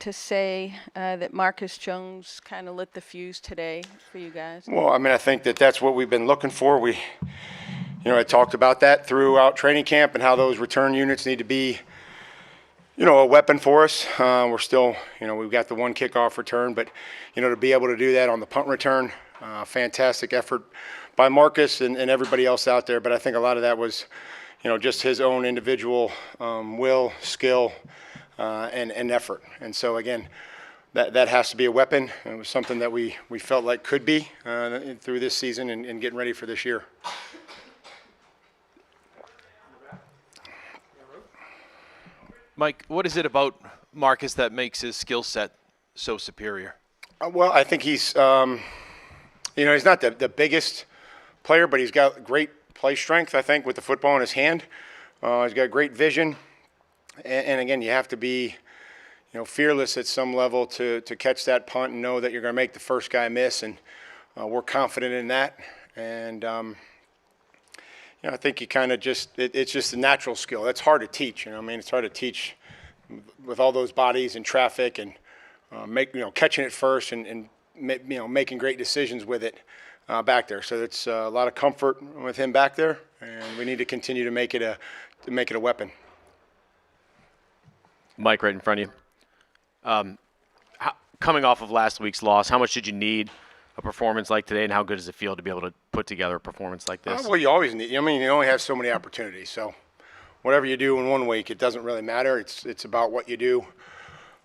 to say that Marcus Jones kind of lit the fuse today for you guys? Well, I mean, I think that's what we've been looking for. I talked about that throughout training camp and how those return units need to be, a weapon for us. We're still, we've got the one kickoff return, but, to be able to do that on the punt return, fantastic effort by Marcus and everybody else out there. But I think a lot of that was, just his own individual will, skill, and effort. And so, again, that has to be a weapon. It was something that we felt like could be through this season and getting ready for this year. Mike, what is it about Marcus that makes his skill set so superior? Well, I think he's, he's not the biggest player, but he's got great play strength, I think, with the football in his hand. He's got great vision. And again, you have to be, fearless at some level to catch that punt and know that you're going to make the first guy miss. And we're confident in that. And, I think you kind of it's just a natural skill. That's hard to teach. It's hard to teach with all those bodies and traffic and catching it first and making great decisions with it back there. So it's a lot of comfort with him back there, and we need to continue to make it a weapon. Mike, right in front of you. Coming off of last week's loss, how much did you need a performance like today, and how good does it feel to be able to put together a performance like this? Well, you always need. You only have so many opportunities. So, whatever you do in one week, it doesn't really matter. It's about what you do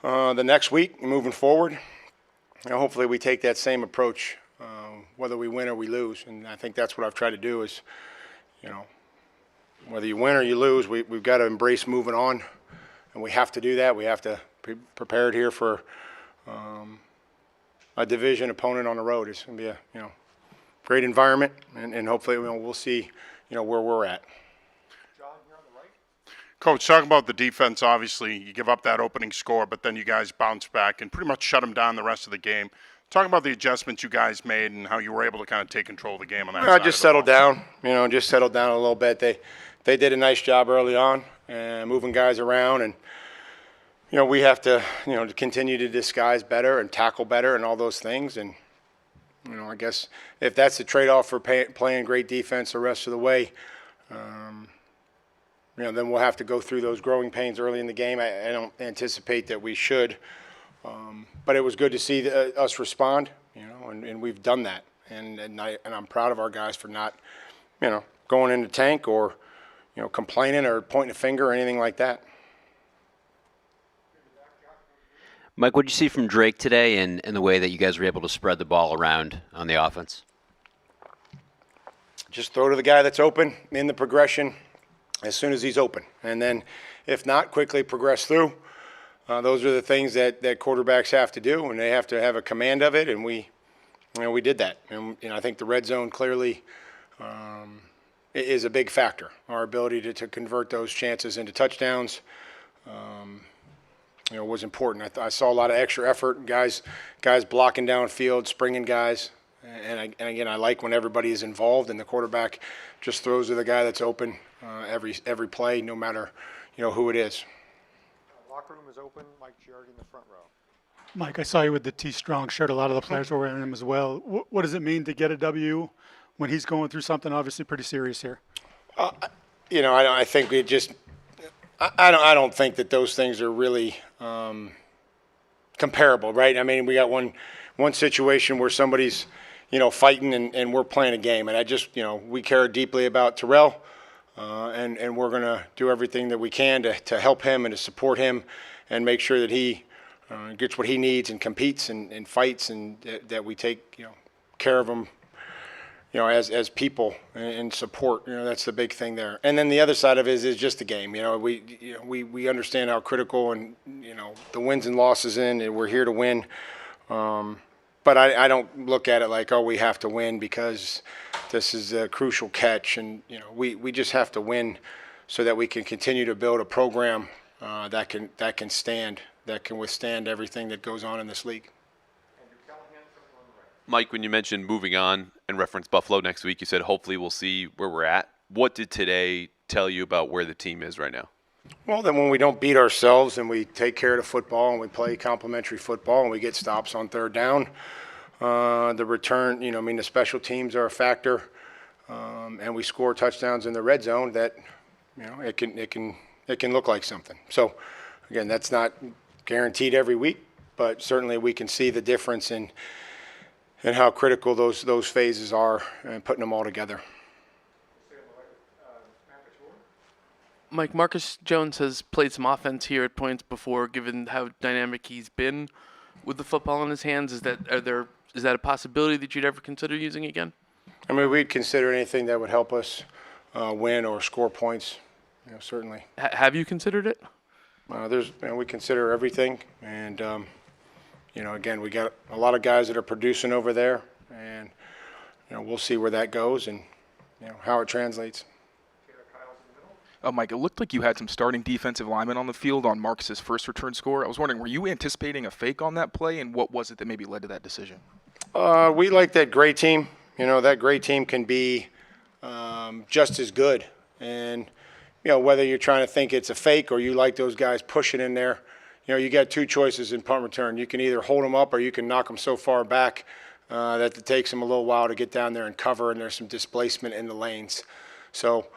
the next week, moving forward. Hopefully, we take that same approach, whether we win or we lose. And I think that's what I've tried to do is, whether you win or you lose, we've got to embrace moving on, and we have to do that. We have to be prepared here for. A division opponent on the road. It's going to be a great environment, and hopefully we'll see where we're at. John, you're on the right. Coach, talking about the defense, obviously you give up that opening score, but then you guys bounce back and pretty much shut them down the rest of the game. Talk about the adjustments you guys made and how you were able to kind of take control of the game on that side. Just settled down. Just settled down a little bit. They did a nice job early on, moving guys around and. We have to, to continue to disguise better and tackle better and all those things. And, I guess if that's the trade-off for playing great defense the rest of the way, then we'll have to go through those growing pains early in the game. I don't anticipate that we should. But it was good to see us respond, and we've done that. And I'm proud of our guys for not, going into tank or, complaining or pointing a finger or anything like that. Mike, what did you see from Drake today and the way that you guys were able to spread the ball around on the offense? Just throw to the guy that's open in the progression as soon as he's open. And then if not, quickly progress through. Those are the things that quarterbacks have to do, and they have to have a command of it, and we did that. And I think the red zone clearly is a big factor, our ability to convert those chances into touchdowns. Was important. I saw a lot of extra effort, guys blocking downfield, springing guys, and again, I like when everybody is involved and the quarterback just throws to the guy that's open every play, no matter who it is. Locker room is open. Mike Giardi in the front row. Mike, I saw you with the T-Strong shirt. A lot of the players were wearing them as well. What does it mean to get a W when he's going through something obviously pretty serious here? I think we just. I don't think that those things are really comparable, right? I mean, we got one situation where somebody's, fighting and we're playing a game, and I just, we care deeply about Terrell, and we're gonna do everything that we can to help him and to support him, and make sure that he gets what he needs and competes and fights, and that we take care of him. As people and support, that's the big thing there. And then the other side of it is just the game. We understand how critical and the wins and losses and we're here to win. But I don't look at it like, oh, we have to win because this is a crucial catch. And we just have to win so that we can continue to build a program that can withstand everything that goes on in this league. Mike, when you mentioned moving on and referenced Buffalo next week, you said hopefully we'll see where we're at. What did today tell you about where the team is right now? Well, then when we don't beat ourselves and we take care of the football and we play complementary football and we get stops on third down, the return, the special teams are a factor, and we score touchdowns in the red zone that, it can look like something. So, again, that's not guaranteed every week, but certainly we can see the difference in how critical those phases are and putting them all together. Mike, Marcus Jones has played some offense here at points before, given how dynamic he's been with the football in his hands. Is that a possibility that you'd ever consider using again? I mean, we'd consider anything that would help us win or score points, certainly. Have you considered it? We consider everything, and again, we got a lot of guys that are producing over there, and we'll see where that goes and how it translates. Mike, it looked like you had some starting defensive linemen on the field on Marcus's first return score. I was wondering, were you anticipating a fake on that play, and what was it that maybe led to that decision? We like that great team. That great team can be just as good. And, whether you're trying to think it's a fake or you like those guys pushing in there, you got two choices in punt return. You can either hold them up or you can knock them so far back that it takes them a little while to get down there and cover, and there's some displacement in the lanes. So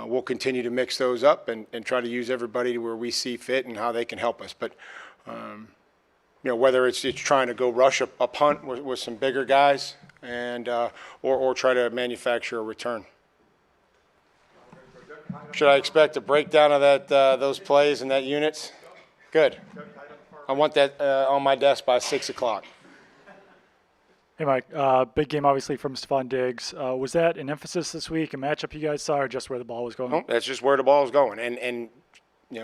we'll continue to mix those up and try to use everybody where we see fit and how they can help us. But, whether it's trying to go rush a punt with some bigger guys and or try to manufacture a return. Should I expect a breakdown of those plays and that units? Good. I want that on my desk by 6 o'clock. Hey, Mike. Big game, obviously, from Stefan Diggs. Was that an emphasis this week, a matchup you guys saw, or just where the ball was going? No, that's just where the ball is going. And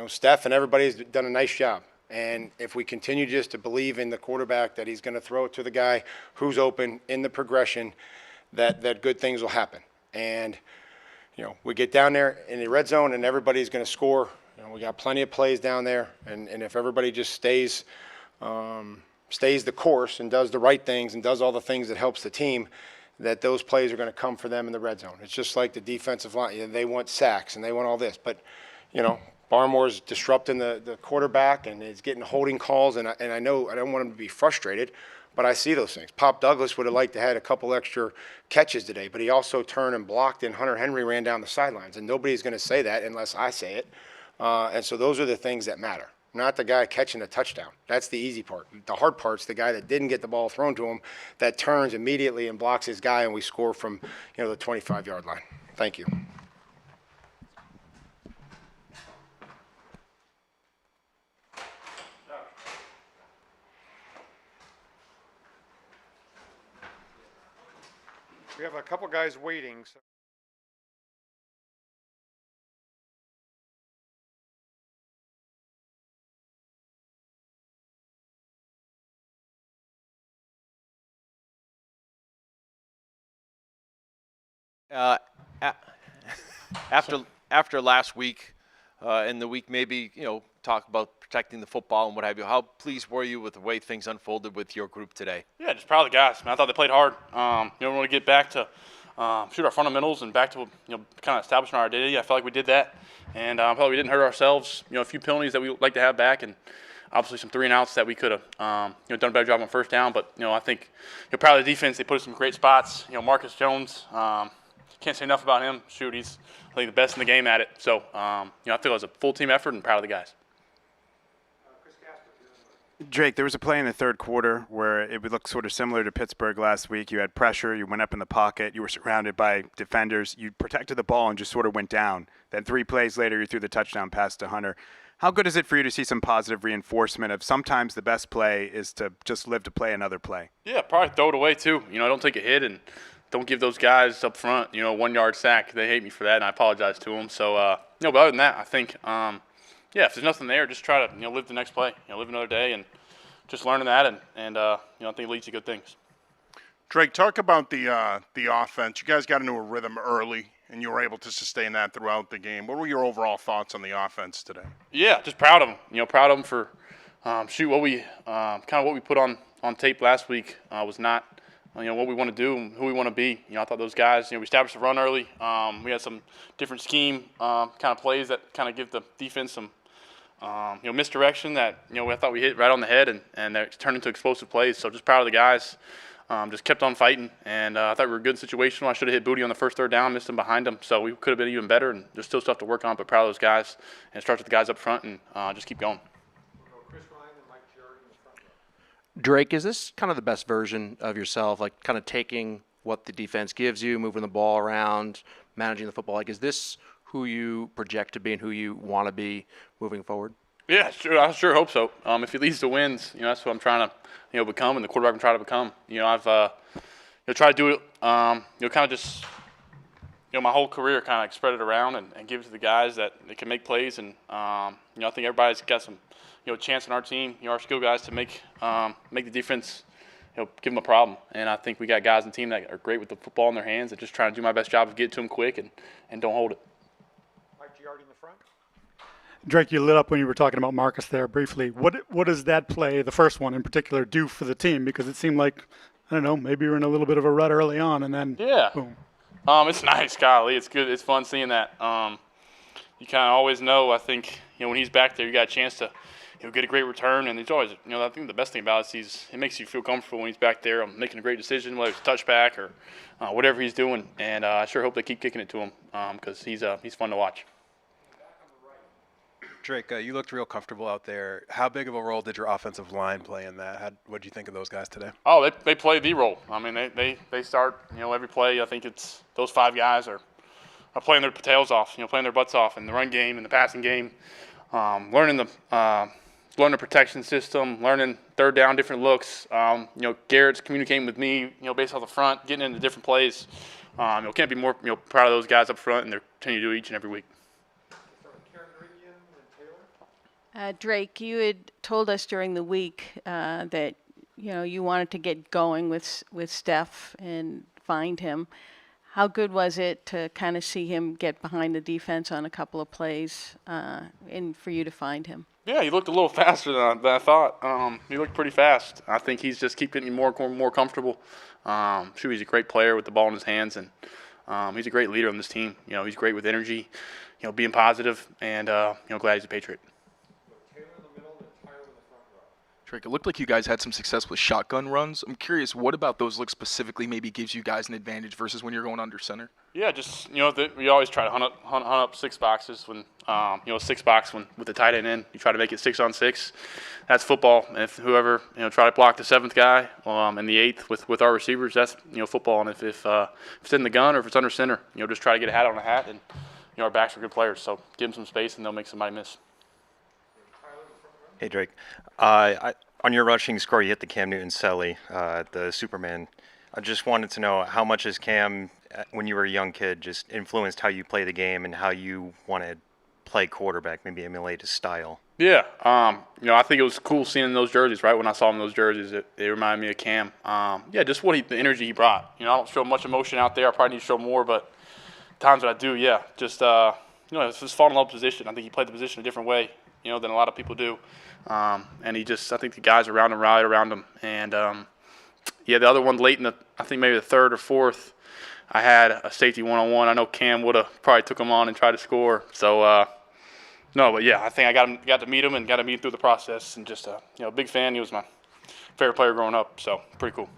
Steph and everybody's done a nice job. And if we continue just to believe in the quarterback that he's going to throw it to the guy who's open in the progression, that good things will happen. And, we get down there in the red zone and everybody's going to score. We got plenty of plays down there. And if everybody just stays the course and does the right things and does all the things that helps the team, that those plays are going to come for them in the red zone. It's just like the defensive line. They want sacks and they want all this. But, Barmore's disrupting the quarterback and is getting holding calls. And I know I don't want him to be frustrated, but I see those things. Pop Douglas would have liked to have had a couple extra catches today, but he also turned and blocked, and Hunter Henry ran down the sidelines. And nobody's going to say that unless I say it. And so those are the things that matter. Not the guy catching a touchdown. That's the easy part. The hard part's the guy that didn't get the ball thrown to him, that turns immediately and blocks his guy, and we score from the 25-yard line. Thank you. We have a couple guys waiting. So. After last week and the week, maybe talk about protecting the football and what have you. How pleased were you with the way things unfolded with your group today? Yeah, just proud of the guys. Man, I thought they played hard. We want to get back to shoot our fundamentals and back to kind of establishing our identity. I felt like we did that, and probably we didn't hurt ourselves. A few penalties that we like to have back, and obviously some 3-and-outs that we could have done a better job on first down. But I think proud of the defense. They put us in some great spots. Marcus Jones. Can't say enough about him. Shoot, he's I think the best in the game at it. So I feel it was a full team effort and proud of the guys. Drake, there was a play in the third quarter where it would look sort of similar to Pittsburgh last week. You had pressure, you went up in the pocket, you were surrounded by defenders, you protected the ball and just sort of went down. Then 3 plays later, you threw the touchdown pass to Hunter. How good is it for you to see some positive reinforcement of sometimes the best play is to just live to play another play? Yeah, probably throw it away too. Don't take a hit and don't give those guys up front, 1-yard sack. They hate me for that, and I apologize to them. So, but other than that, I think, if there's nothing there, just try to, live the next play, live another day, and just learning that, and I think it leads to good things. Drake, talk about the offense. You guys got into a rhythm early, and you were able to sustain that throughout the game. What were your overall thoughts on the offense today? Yeah, just proud of them. Proud of them for what we kind of what we put on tape last week was not. What we want to do and who we want to be. I thought those guys, we established the run early. We had some different scheme kind of plays that kind of give the defense some Misdirection that I thought we hit right on the head, and that turned into explosive plays. So just proud of the guys. Just kept on fighting, and I thought we were good in situational. I should have hit Booty on the first third down, missed him behind him, so we could have been even better. And there's still stuff to work on, but proud of those guys. And it starts with the guys up front, and just keep going. Drake, is this kind of the best version of yourself, like kind of taking what the defense gives you, moving the ball around, managing the football? Like, is this who you project to be and who you want to be moving forward? Yeah, sure. I sure hope so. If he leads to wins, that's what I'm trying to, become, and the quarterback I'm trying to become. I've, tried to do it, kind of just, my whole career kind of spread it around and give it to the guys that can make plays. And, I think everybody's got some, chance in our team, our skill guys to make the defense, give them a problem. And I think we got guys in the team that are great with the football in their hands and just trying to do my best job of getting to them quick and don't hold it. Drake, you lit up when you were talking about Marcus there briefly. What does that play, the first one in particular, do for the team? Because it seemed like, I don't know, maybe you were in a little bit of a rut early on, and then boom. It's nice, golly. It's good. It's fun seeing that. You kind of always know, I think, when he's back there, you got a chance to get a great return. And it's always, I think the best thing about it is it makes you feel comfortable when he's back there making a great decision, whether it's a touchback or whatever he's doing. And I sure hope they keep kicking it to him because he's fun to watch. Drake, you looked real comfortable out there. How big of a role did your offensive line play in that? What did you think of those guys today? Oh, they play the role. I mean, they start, every play. I think it's those 5 guys are playing their tails off, playing their butts off in the run game and the passing game, learning the protection system, learning third down, different looks. Garrett's communicating with me, based off the front, getting into different plays. Can't be more, proud of those guys up front, and they're continuing to do each and every week. Drake, you had told us during the week that you wanted to get going with Steph and find him. How good was it to kind of see him get behind the defense on a couple of plays and for you to find him? Yeah, he looked a little faster than I thought. He looked pretty fast. I think he's just keep getting more comfortable. He's a great player with the ball in his hands, and he's a great leader on this team. He's great with energy, being positive, and glad he's a Patriot. Drake, it looked like you guys had some success with shotgun runs. I'm curious, what about those looks specifically maybe gives you guys an advantage versus when you're going under center? Yeah, just we always try to hunt up 6 boxes when 6 box when with the tight end in. You try to make it 6-on-6. That's football. And if whoever try to block the 7th guy and the 8th with our receivers, that's football. And if it's in the gun or if it's under center, just try to get a hat on a hat. And our backs are good players, so give them some space and they'll make somebody miss. Hey, Drake. On your rushing score, you hit the Cam Newton-Selly, the Superman. I just wanted to know how much has Cam, when you were a young kid, just influenced how you play the game and how you want to play quarterback, maybe emulate his style? Yeah. I think it was cool seeing those jerseys, right? When I saw him in those jerseys, it reminded me of Cam. Just the energy he brought. I don't show much emotion out there. I probably need to show more, but times that I do, just, it's his fall in love position. I think he played the position a different way, than a lot of people do. And I think the guys around him rallied around him. And, the other one late in I think maybe the 3rd or 4th, I had a safety one-on-one. I know Cam would have probably took him on and tried to score. So, I think I got to meet him and got to meet him through the process. And just, big fan. He was my favorite player growing up. So, pretty cool.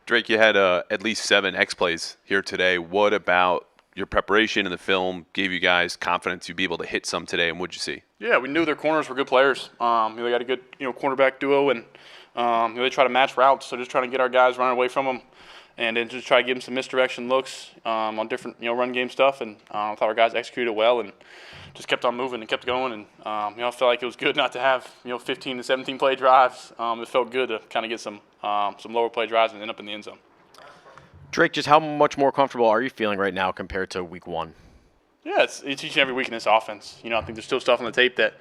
Drake, you had at least 7 X plays here today. What about your preparation in the film gave you guys confidence you'd be able to hit some today, and what'd you see? Yeah, we knew their corners were good players. They got a good cornerback duo, and they try to match routes, so just trying to get our guys running away from them, and then just try to give them some misdirection looks on different run game stuff. And I thought our guys executed well and just kept on moving and kept going. And I felt like it was good not to have 15 to 17 play drives. It felt good to kind of get some lower play drives and end up in the end zone. Drake, just how much more comfortable are you feeling right now compared to week 1? Yeah, it's each and every week in this offense. I think there's still stuff on the tape that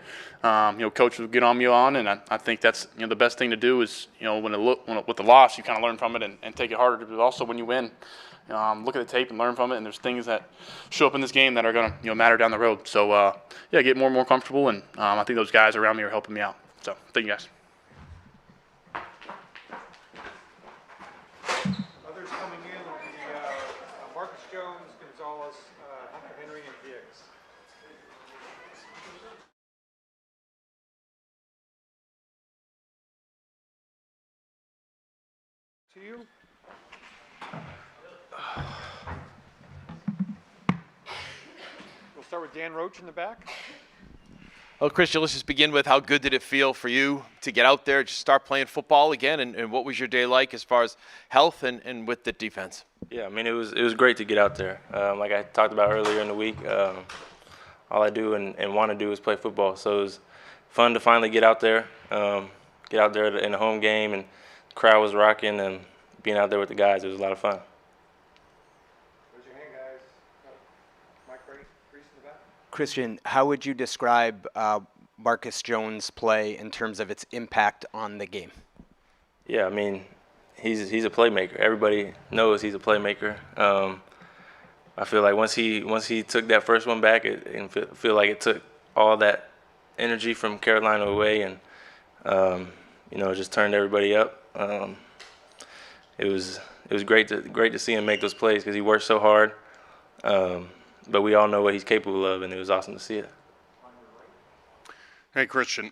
coach will get on me on, and I think that's the best thing to do is with the loss you kind of learn from it and take it harder. But also when you win, look at the tape and learn from it. And there's things that show up in this game that are going to matter down the road. So get more and more comfortable, and I think those guys around me are helping me out. So thank you guys. Others coming in will be Marcus Jones, Gonzalez, Hunter Henry, and Diggs. to you. We'll start with Dan Roach in the back. Well, Christian, let's just begin with how good did it feel for you to get out there, just start playing football again, and what was your day like as far as health and with the defense? Yeah, I mean, it was great to get out there. Like I talked about earlier in the week, all I do and want to do is play football. So it was fun to finally get out there in a home game, and the crowd was rocking, and being out there with the guys, it was a lot of fun. Raise your hand, guys. Mike Vrabel, Reese in the back. Christian, how would you describe Marcus Jones' play in terms of its impact on the game? Yeah, I mean, he's a playmaker. Everybody knows he's a playmaker. I feel like once he took that first one back, and feel like it took all that energy from Carolina away, and just turned everybody up. It was great to see him make those plays because he worked so hard. But we all know what he's capable of, and it was awesome to see it. Hey, Christian,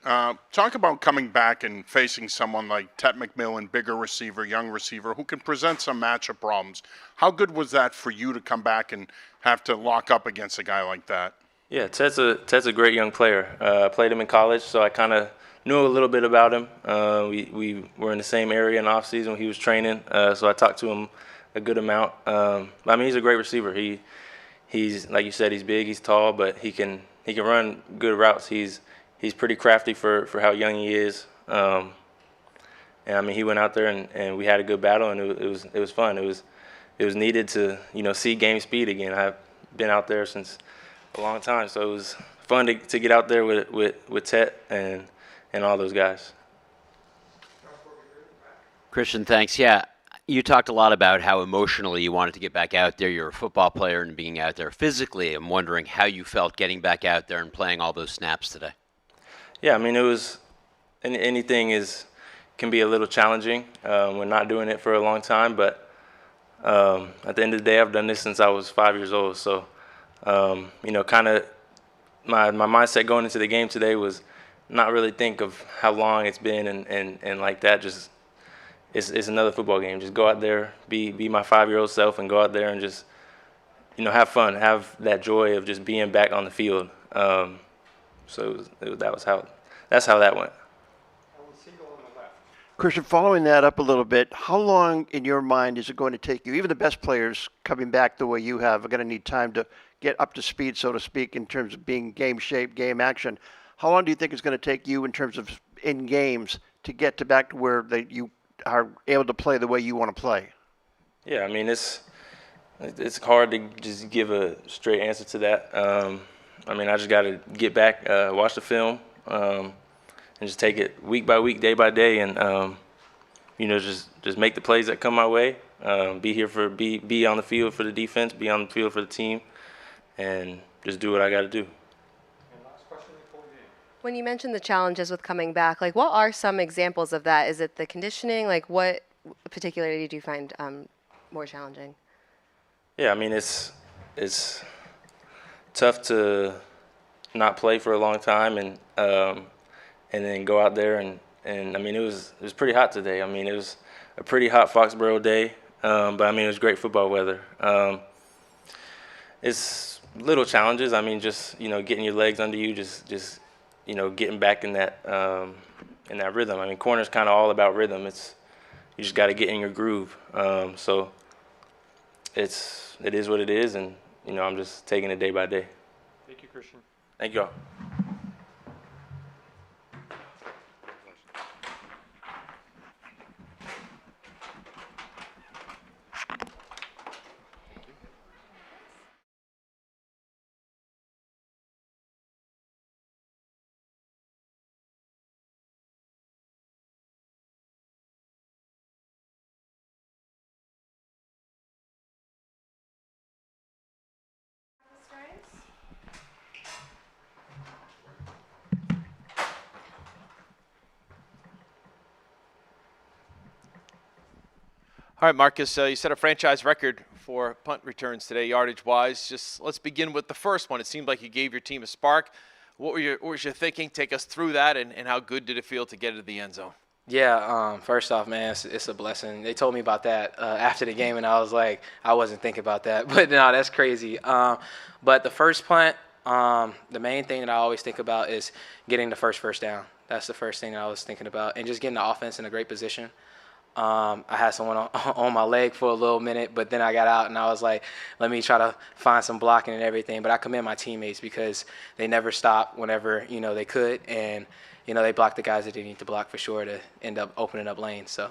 talk about coming back and facing someone like Tet McMillan, bigger receiver, young receiver, who can present some matchup problems. How good was that for you to come back and have to lock up against a guy like that? Yeah, Ted's a great young player. I played him in college, so I kind of knew a little bit about him. We were in the same area in off season when he was training, so I talked to him a good amount. I mean, he's a great receiver. He's like you said, he's big, he's tall, but he can run good routes. He's pretty crafty for how young he is. And I mean, he went out there and we had a good battle, and it was fun. It was needed to see game speed again. I've been out there since a long time, so it was fun to get out there with Tet and all those guys. Christian, thanks. Yeah, you talked a lot about how emotionally you wanted to get back out there. You're a football player and being out there physically. I'm wondering how you felt getting back out there and playing all those snaps today. Yeah, I mean, it was anything can be a little challenging. We're not doing it for a long time, but at the end of the day, I've done this since I was 5 years old. So, kind of my mindset going into the game today was not really think of how long it's been and like that. Just it's another football game. Just go out there, be my 5-year-old self, and go out there and just have fun, have that joy of just being back on the field. So that's how that went. Christian, following that up a little bit, how long in your mind is it going to take you? Even the best players coming back the way you have are going to need time to get up to speed, so to speak, in terms of being game shape, game action. How long do you think it's going to take you in terms of in games to get back to where you are able to play the way you want to play? Yeah, I mean, it's hard to just give a straight answer to that. I mean, I just got to get back, watch the film, and just take it week by week, day by day, and just make the plays that come my way. Be on the field for the defense, be on the field for the team, and just do what I got to do. When you mentioned the challenges with coming back, like what are some examples of that? Is it the conditioning? Like what particularly did you find more challenging? Yeah, I mean it's tough to not play for a long time and then go out there and I mean it was pretty hot today. I mean it was a pretty hot Foxborough day, but I mean it was great football weather. It's little challenges. I mean just getting your legs under you, just getting back in that rhythm. I mean, corner's kind of all about rhythm. You just got to get in your groove. So it is what it is, and I'm just taking it day by day. Thank you, Christian. Thank you all. All right, Marcus, you set a franchise record for punt returns today, yardage-wise. Just let's begin with the first one. It seemed like you gave your team a spark. What was your thinking? Take us through that, and how good did it feel to get into the end zone? Yeah, first off, man, it's a blessing. They told me about that after the game, and I was like, I wasn't thinking about that. But no, that's crazy. But the first punt, the main thing that I always think about is getting the first down. That's the first thing that I was thinking about, and just getting the offense in a great position. I had someone on my leg for a little minute, but then I got out and I was like, let me try to find some blocking and everything. But I commend my teammates because they never stopped whenever, they could. And, they blocked the guys that they need to block for sure to end up opening up lanes. So.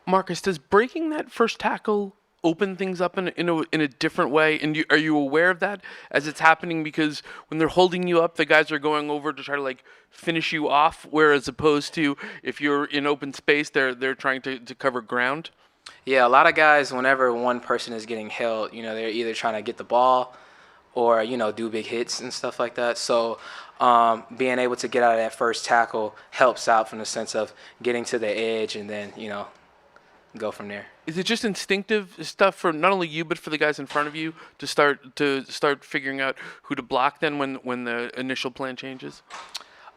Marcus, does breaking that first tackle open things up in a different way? And are you aware of that as it's happening? Because when they're holding you up, the guys are going over to try to finish you off, whereas opposed to if you're in open space, they're trying to cover ground. Yeah, a lot of guys, whenever one person is getting held, they're either trying to get the ball or, do big hits and stuff like that. So being able to get out of that first tackle helps out from the sense of getting to the edge and then, go from there. Is it just instinctive stuff for not only you but for the guys in front of you to start figuring out who to block then when the initial plan changes?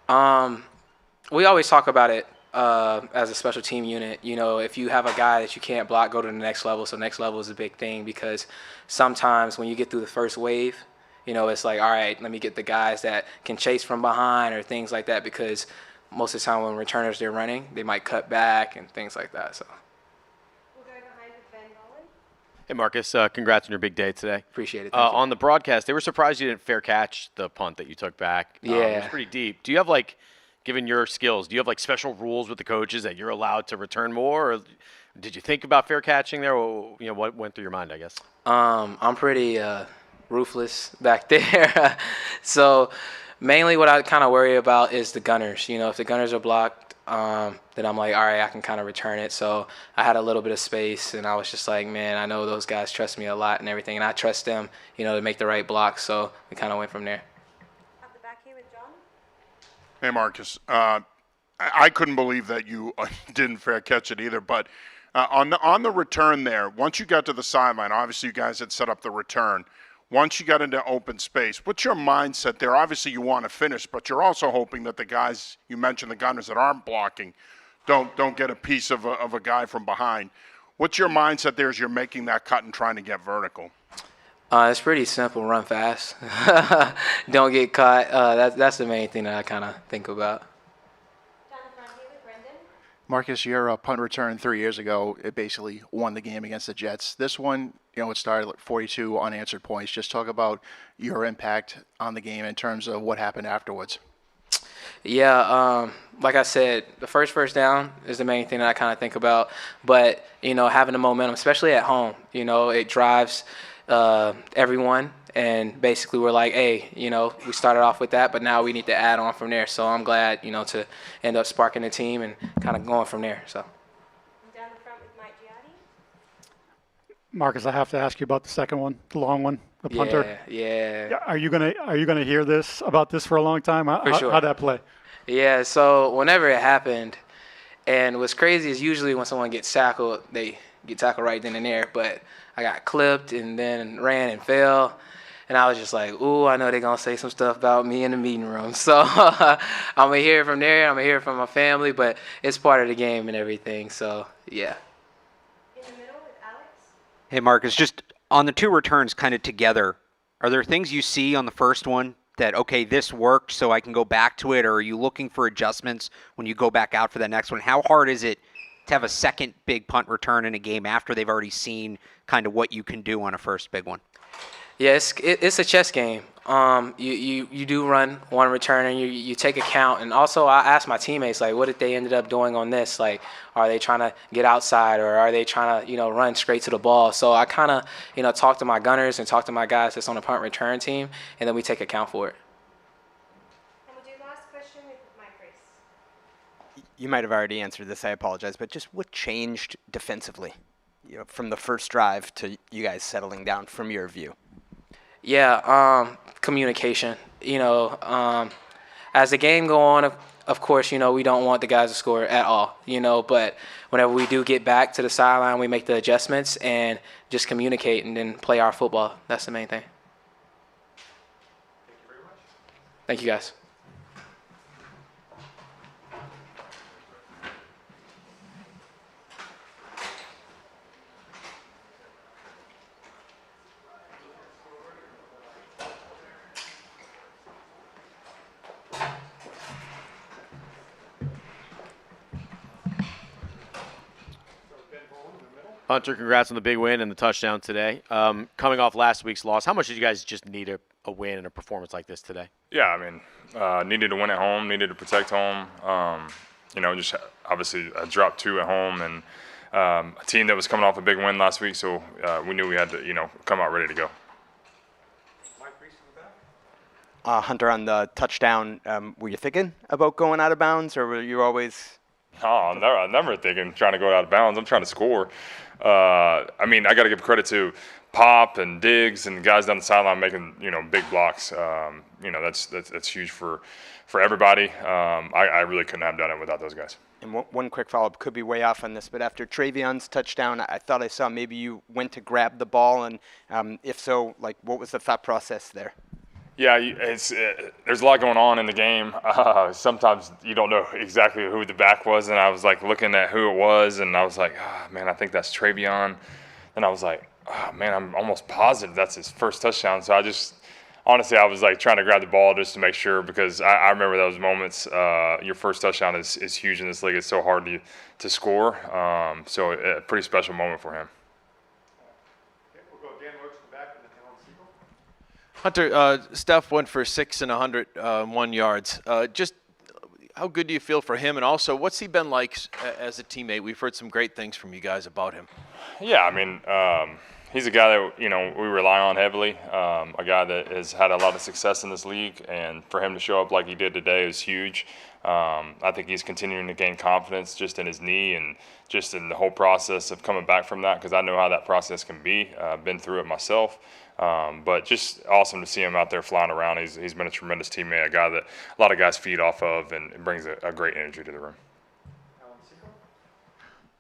We always talk about it as a special team unit. If you have a guy that you can't block, go to the next level. So next level is a big thing because sometimes when you get through the first wave, it's like, all right, let me get the guys that can chase from behind or things like that because most of the time when returners they're running, they might cut back and things like that. So. Hey, Marcus, congrats on your big day today. Appreciate it. Thank you. On the broadcast, they were surprised you didn't fair catch the punt that you took back. Yeah. It was pretty deep. Do you have, given your skills, do you have, special rules with the coaches that you're allowed to return more? Or did you think about fair catching there? Or, what went through your mind, I guess? I'm pretty ruthless back there. So mainly what I kind of worry about is the gunners. If the gunners are blocked, then I'm like, all right, I can kind of return it. So I had a little bit of space, and I was just like, man, I know those guys trust me a lot and everything, and I trust them, to make the right blocks. So we kind of went from there. At the back here with John. Hey, Marcus. I couldn't believe that you didn't fair catch it either. But on the return there, once you got to the sideline, obviously you guys had set up the return. Once you got into open space, what's your mindset there? Obviously you want to finish, but you're also hoping that the guys, you mentioned the gunners that aren't blocking, don't get a piece of a guy from behind. What's your mindset there as you're making that cut and trying to get vertical? It's pretty simple. Run fast. Don't get caught. That's the main thing that I kind of think about. Marcus, your punt return 3 years ago, it basically won the game against the Jets. This one, it started at 42 unanswered points. Just talk about your impact on the game in terms of what happened afterwards. Yeah, like I said, the first down is the main thing that I kind of think about. But, having the momentum, especially at home, it drives everyone. And basically we're like, hey, we started off with that, but now we need to add on from there. So I'm glad, to end up sparking the team and kind of going from there. So. Down the front with Mike Marcus, I have to ask you about the second one, the long one, the punter. Yeah. Are you gonna hear about this for a long time? For sure. How'd that play? Yeah. So whenever it happened, and what's crazy is usually when someone gets tackled, they get tackled right then and there. But I got clipped and then ran and fell. And I was just like, ooh, I know they're going to say some stuff about me in the meeting room. So I'm going to hear it from there. I'm going to hear it from my family. But it's part of the game and everything. So, yeah. In the middle with Alex. Hey, Marcus, just on the two returns kind of together, are there things you see on the first one that, okay, this worked so I can go back to it? Or are you looking for adjustments when you go back out for the next one? How hard is it to have a second big punt return in a game after they've already seen kind of what you can do on a first big one? Yeah, it's a chess game. You do run one return and you take a count. And also I asked my teammates, what did they ended up doing on this? Are they trying to get outside or are they trying to, run straight to the ball? So I kind of, talk to my gunners and talk to my guys that's on the punt return team, and then we take account for it. And we'll do last question with Mike Vrabel. You might have already answered this. I apologize, but just what changed defensively, from the first drive to you guys settling down from your view? Yeah, communication. As the game go on, of course, we don't want the guys to score at all, but whenever we do get back to the sideline, we make the adjustments and just communicate and then play our football. That's the main thing. Thank you very much. Thank you, guys. Hunter, congrats on the big win and the touchdown today. Coming off last week's loss, how much did you guys just need a win and a performance like this today? Yeah, I mean, needed to win at home, needed to protect home. Just obviously I dropped 2 at home, and a team that was coming off a big win last week, so we knew we had to, come out ready to go. Hunter, on the touchdown, were you thinking about going out of bounds, or were you always? No, I'm never thinking trying to go out of bounds. I'm trying to score. I got to give credit to Pop and Diggs and guys down the sideline making big blocks. That's huge for everybody. I really couldn't have done it without those guys. And one quick follow-up, could be way off on this, but after Trayvion's touchdown, I thought I saw maybe you went to grab the ball, and if so, what was the thought process there? Yeah, there's a lot going on in the game. Sometimes you don't know exactly who the back was, and I was looking at who it was, and I was like, oh, man, I think that's Trayvion. And I was like, oh, man, I'm almost positive that's his first touchdown. So honestly, I was trying to grab the ball just to make sure, because I remember those moments. Your first touchdown is huge in this league. It's so hard to score. So a pretty special moment for him. Hunter, Steph went for 6 and 101 yards. Just how good do you feel for him, and also what's he been like as a teammate? We've heard some great things from you guys about him. Yeah, I mean, he's a guy that we rely on heavily. A guy that has had a lot of success in this league, and for him to show up like he did today is huge. I think he's continuing to gain confidence just in his knee and just in the whole process of coming back from that, because I know how that process can be. I've been through it myself. But just awesome to see him out there flying around. He's been a tremendous teammate, a guy that a lot of guys feed off of, and brings a great energy to the room.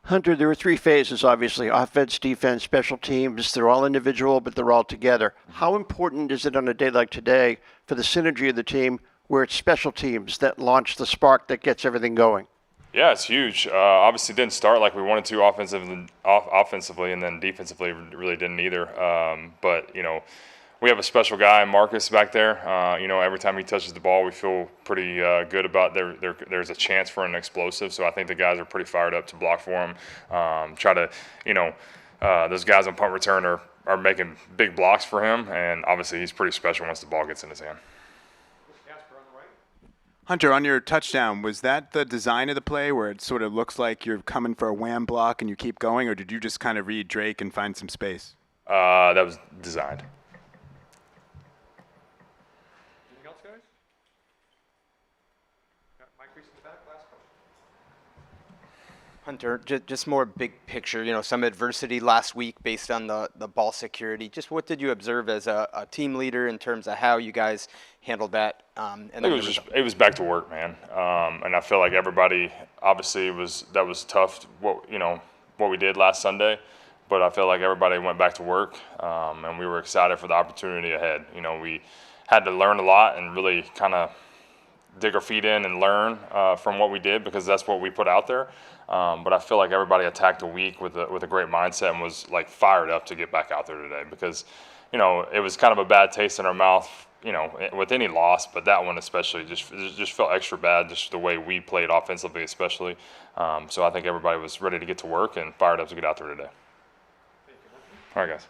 Hunter, there were 3 phases, obviously: offense, defense, special teams. They're all individual, but they're all together. How important is it on a day like today for the synergy of the team, where it's special teams that launch the spark that gets everything going? Yeah, it's huge. Obviously didn't start like we wanted to offensively, and then defensively really didn't either. But we have a special guy, Marcus, back there. Every time he touches the ball, we feel pretty good about there's a chance for an explosive. So I think the guys are pretty fired up to block for him. Those guys on punt return are making big blocks for him, and obviously he's pretty special once the ball gets in his hand. Hunter, on your touchdown, was that the design of the play where it sort of looks like you're coming for a wham block and you keep going, or did you just kind of read Drake and find some space? That was designed. Anything else, guys? Got Mike Reese in the back, last question. Hunter, just more big picture, some adversity last week based on the ball security. Just what did you observe as a team leader in terms of how you guys handled that? It was back to work, man. And I feel like everybody, obviously that was tough, what we did last Sunday, but I feel like everybody went back to work, and we were excited for the opportunity ahead. We had to learn a lot and really kind of dig our feet in and learn from what we did, because that's what we put out there. But I feel like everybody attacked the week with a great mindset and was fired up to get back out there today, because it was kind of a bad taste in our mouth, with any loss, but that one especially just felt extra bad, just the way we played offensively especially. So I think everybody was ready to get to work and fired up to get out there today. All right, guys.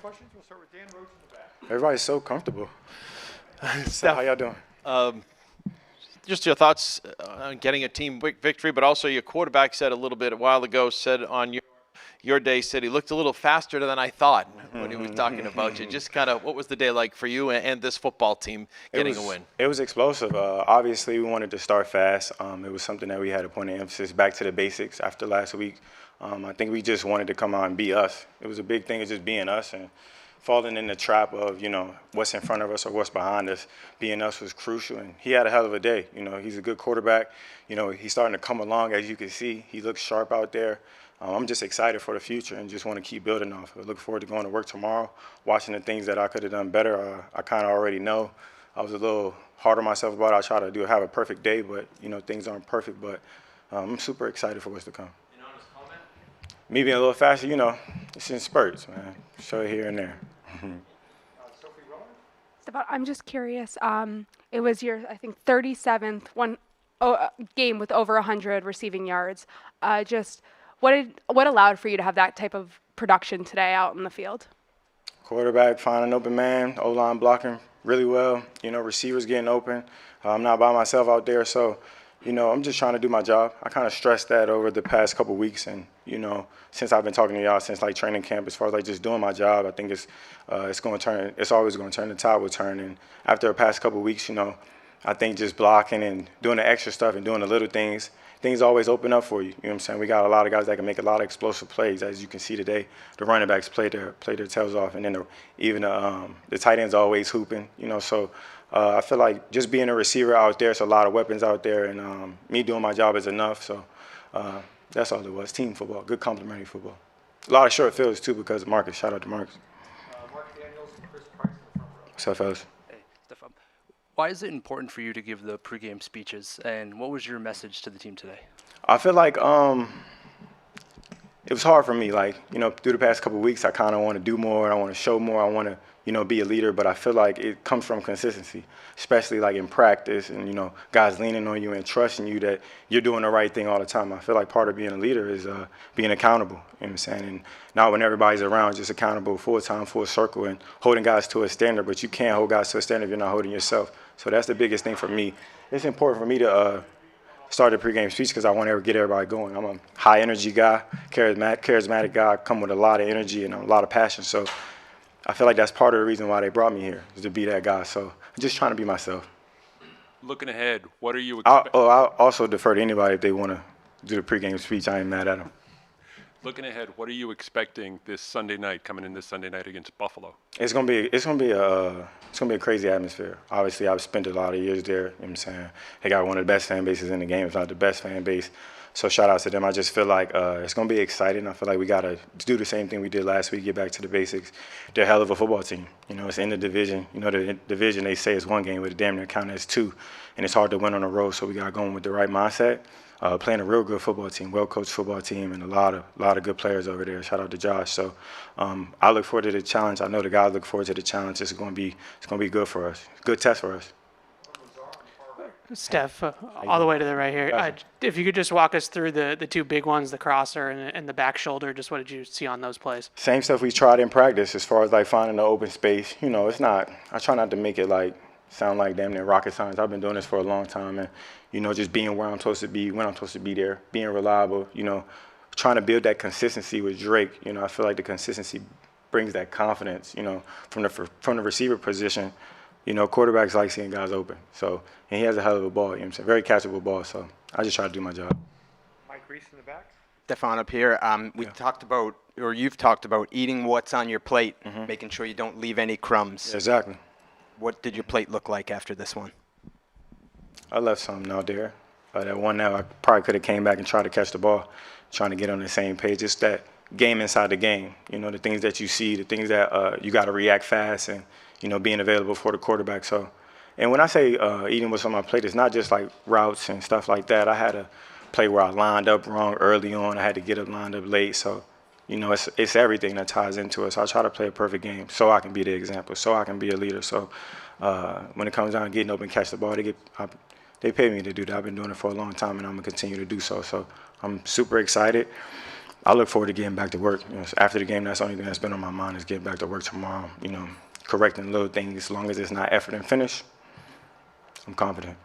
questions. We'll start with Dan Roach in the back. Everybody's so comfortable. So how y'all doing? Just your thoughts on getting a team victory, but also your quarterback said a little bit a while ago, said on your day, said he looked a little faster than I thought when he was talking about you. Just kind of, what was the day like for you and this football team getting a win? It was explosive. Obviously, we wanted to start fast. It was something that we had a point of emphasis back to the basics after last week. I think we just wanted to come out and be us. It was a big thing of just being us and falling in the trap of, what's in front of us or what's behind us. Being us was crucial, and he had a hell of a day. He's a good quarterback. He's starting to come along, as you can see. He looks sharp out there. I'm just excited for the future and just want to keep building off. I look forward to going to work tomorrow, watching the things that I could have done better. I kind of already know. I was a little hard on myself about it. I try to have a perfect day, but, things aren't perfect. But I'm super excited for what's to come. Me being a little faster, it's in spurts, man. Show it here and there. Stefan, I'm just curious. It was your, I think, 37th game with over 100 receiving yards. Just what allowed for you to have that type of production today out in the field? Quarterback finding an open man, O-line blocking really well. Receivers getting open. I'm not by myself out there, so I'm just trying to do my job. I kind of stressed that over the past couple weeks, and since I've been talking to y'all since training camp, as far as just doing my job, I think it's going to turn. It's always going to turn. The tide will turn. And after the past couple weeks, I think just blocking and doing the extra stuff and doing the little things always open up for you. You know what I'm saying? We got a lot of guys that can make a lot of explosive plays, as you can see today. The running backs play their tails off, and then even the tight ends always hooping. So. I feel like just being a receiver out there, it's a lot of weapons out there, and me doing my job is enough. So that's all it was. Team football, good complementary football. A lot of short fields, too, because of Marcus. Shout out to Marcus. Mark Daniels and Chris Price in the front row. What's up, fellas? Hey, Stefan. Why is it important for you to give the pregame speeches, and what was your message to the team today? I feel like it was hard for me. Through the past couple of weeks, I kind of want to do more. I want to show more. I want to be a leader, but I feel like it comes from consistency, especially in practice and, guys leaning on you and trusting you that you're doing the right thing all the time. I feel like part of being a leader is being accountable, you know what I'm saying? And not when everybody's around, just accountable full time, full circle, and holding guys to a standard, but you can't hold guys to a standard if you're not holding yourself. So that's the biggest thing for me. It's important for me to start the pregame speech because I want to get everybody going. I'm a high energy guy, charismatic guy, come with a lot of energy and a lot of passion. So I feel like that's part of the reason why they brought me here, is to be that guy. So I'm just trying to be myself. Looking ahead, what are you I'll also defer to anybody if they want to do the pregame speech. I ain't mad at them. Looking ahead, what are you expecting this Sunday night, coming in this Sunday night against Buffalo? It's gonna be a crazy atmosphere. Obviously, I've spent a lot of years there. You know what I'm saying? They got one of the best fan bases in the game, if not the best fan base. So shout out to them. I just feel like it's going to be exciting. I feel like we got to do the same thing we did last week, get back to the basics. They're a hell of a football team. It's in the division. The division, they say, is one game, but it damn near count as two. And it's hard to win on the road, so we got to go in with the right mindset. Playing a real good football team, well-coached football team, and a lot of good players over there. Shout out to Josh. So I look forward to the challenge. I know the guys look forward to the challenge. It's going to be good for us. Good test for us. Steph, all the way to the right here. If you could just walk us through the two big ones, the crosser and the back shoulder, just what did you see on those plays? Same stuff we tried in practice as far as finding the open space. It's not, I try not to make it sound like damn near rocket science. I've been doing this for a long time and, just being where I'm supposed to be, when I'm supposed to be there, being reliable, trying to build that consistency with Drake. I feel like the consistency brings that confidence, from the receiver position. Quarterbacks like seeing guys open. So, and he has a hell of a ball, very catchable ball. So I just try to do my job. Mike Reese in the back. Stefan up here. Talked about, or you've talked about eating what's on your plate, making sure you don't leave any crumbs. Yeah, exactly. What did your plate look like after this one? I left something out there. That one now, I probably could have came back and tried to catch the ball, trying to get on the same page. It's that game inside the game. The things that you see, the things that you got to react fast and, being available for the quarterback. So, and when I say eating what's on my plate, it's not just routes and stuff like that. I had a play where I lined up wrong early on. I had to get up lined up late. So, it's everything that ties into it. So I try to play a perfect game so I can be the example, so I can be a leader. So when it comes down to getting open, catch the ball, they pay me to do that. I've been doing it for a long time, and I'm going to continue to do so. So I'm super excited. I look forward to getting back to work. You know, so after the game, that's the only thing that's been on my mind is getting back to work tomorrow. You know, correcting little things. As long as it's not effort and finish, I'm confident.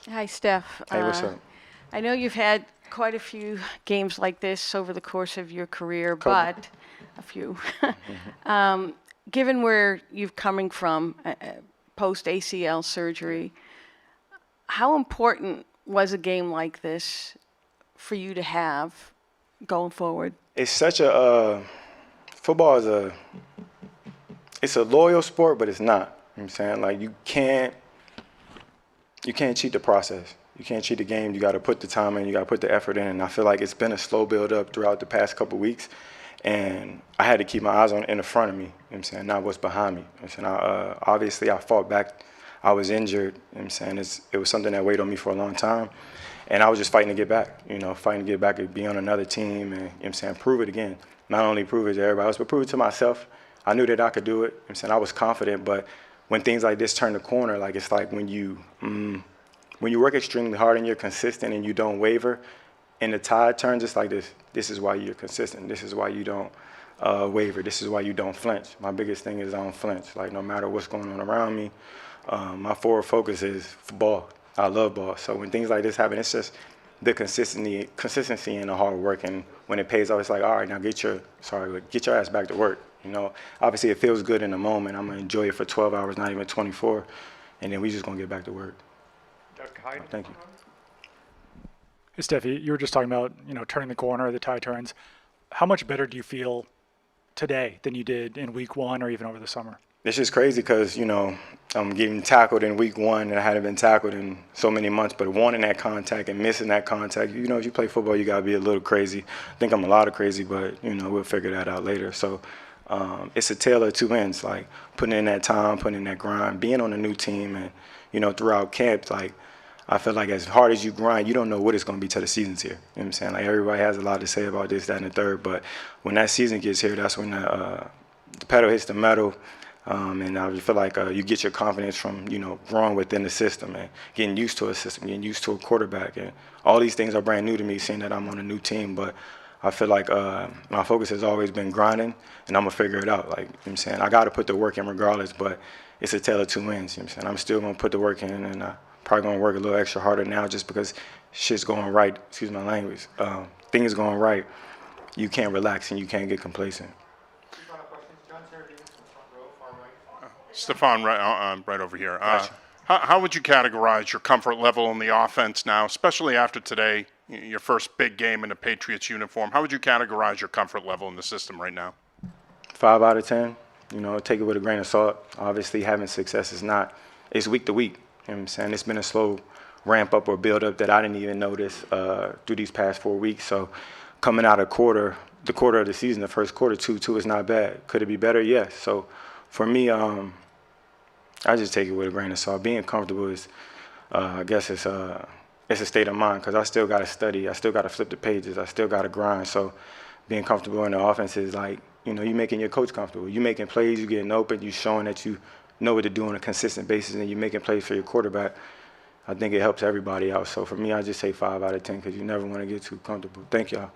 Hi, Steph. Hey, what's up? I know you've had quite a few games like this over the course of your career, Couple. but a few. Given where you've coming from post ACL surgery, how important was a game like this for you to have going forward? It's such a football is it's a loyal sport, but it's not. You know what I'm saying? Like you can't cheat the process. You can't cheat the game. You got to put the time in. You got to put the effort in. And I feel like it's been a slow build up throughout the past couple weeks. And I had to keep my eyes on in the front of me. You know what I'm saying? Not what's behind me. You know what I'm saying? Obviously, I fought back. I was injured. You know what I'm saying? It was something that weighed on me for a long time. And I was just fighting to get back. You know, fighting to get back and be on another team and, you know what I'm saying, prove it again. Not only prove it to everybody else, but prove it to myself. I knew that I could do it. You know what I'm saying? I was confident. But when things like this turn the corner, like it's like when you work extremely hard and you're consistent and you don't waver, and the tide turns, it's like this. This is why you're consistent. This is why you don't waver. This is why you don't flinch. My biggest thing is I don't flinch. Like no matter what's going on around me, my forward focus is ball. I love ball. So when things like this happen, it's just the consistency and the hard work. And when it pays off, it's like, all right, now get your ass back to work. You know, obviously it feels good in the moment. I'm gonna enjoy it for 12 hours, not even 24, and then we just gonna get back to work. Thank you. Hey, Steffi, you were just talking about, you know, turning the corner, the tide turns. How much better do you feel today than you did in week one or even over the summer? It's just crazy because, you know, I'm getting tackled in week one and I hadn't been tackled in so many months, but wanting that contact and missing that contact, you know, if you play football, you got to be a little crazy. I think I'm a lot of crazy, but, you know, we'll figure that out later. So it's a tale of two ends, like putting in that time, putting in that grind, being on a new team and, you know, throughout camp, like, I feel like as hard as you grind, you don't know what it's going to be till the season's here. You know what I'm saying? Like everybody has a lot to say about this, that, and the third. But when that season gets here, that's when the pedal hits the metal. And I feel like you get your confidence from, you know, growing within the system and getting used to a system, getting used to a quarterback. And all these things are brand new to me, seeing that I'm on a new team. But I feel like my focus has always been grinding, and I'm going to figure it out. Like, you know what I'm saying? I got to put the work in regardless, but it's a tale of two ends. You know what I'm saying? I'm still going to put the work in, and probably going to work a little extra harder now just because shit's going right. Excuse my language. Things going right. You can't relax and you can't get complacent. Stefan, right over here. How would you categorize your comfort level in the offense now, especially after today, your first big game in a Patriots uniform? How would you categorize your comfort level in the system right now? 5 out of 10. You know, take it with a grain of salt. Obviously, having success is not. It's week to week. You know what I'm saying? It's been a slow ramp up or build up that I didn't even notice through these past 4 weeks. So coming out of the quarter of the season, the first quarter, 2-2 is not bad. Could it be better? Yes. So for me, I just take it with a grain of salt. Being comfortable is, I guess it's a state of mind because I still got to study. I still got to flip the pages. I still got to grind. So being comfortable in the offense is like, you know, you making your coach comfortable. You making plays, you getting open, you showing that you know what to do on a consistent basis, and you're making plays for your quarterback. I think it helps everybody out. So for me, I just say 5 out of 10 because you never want to get too comfortable. Thank y'all.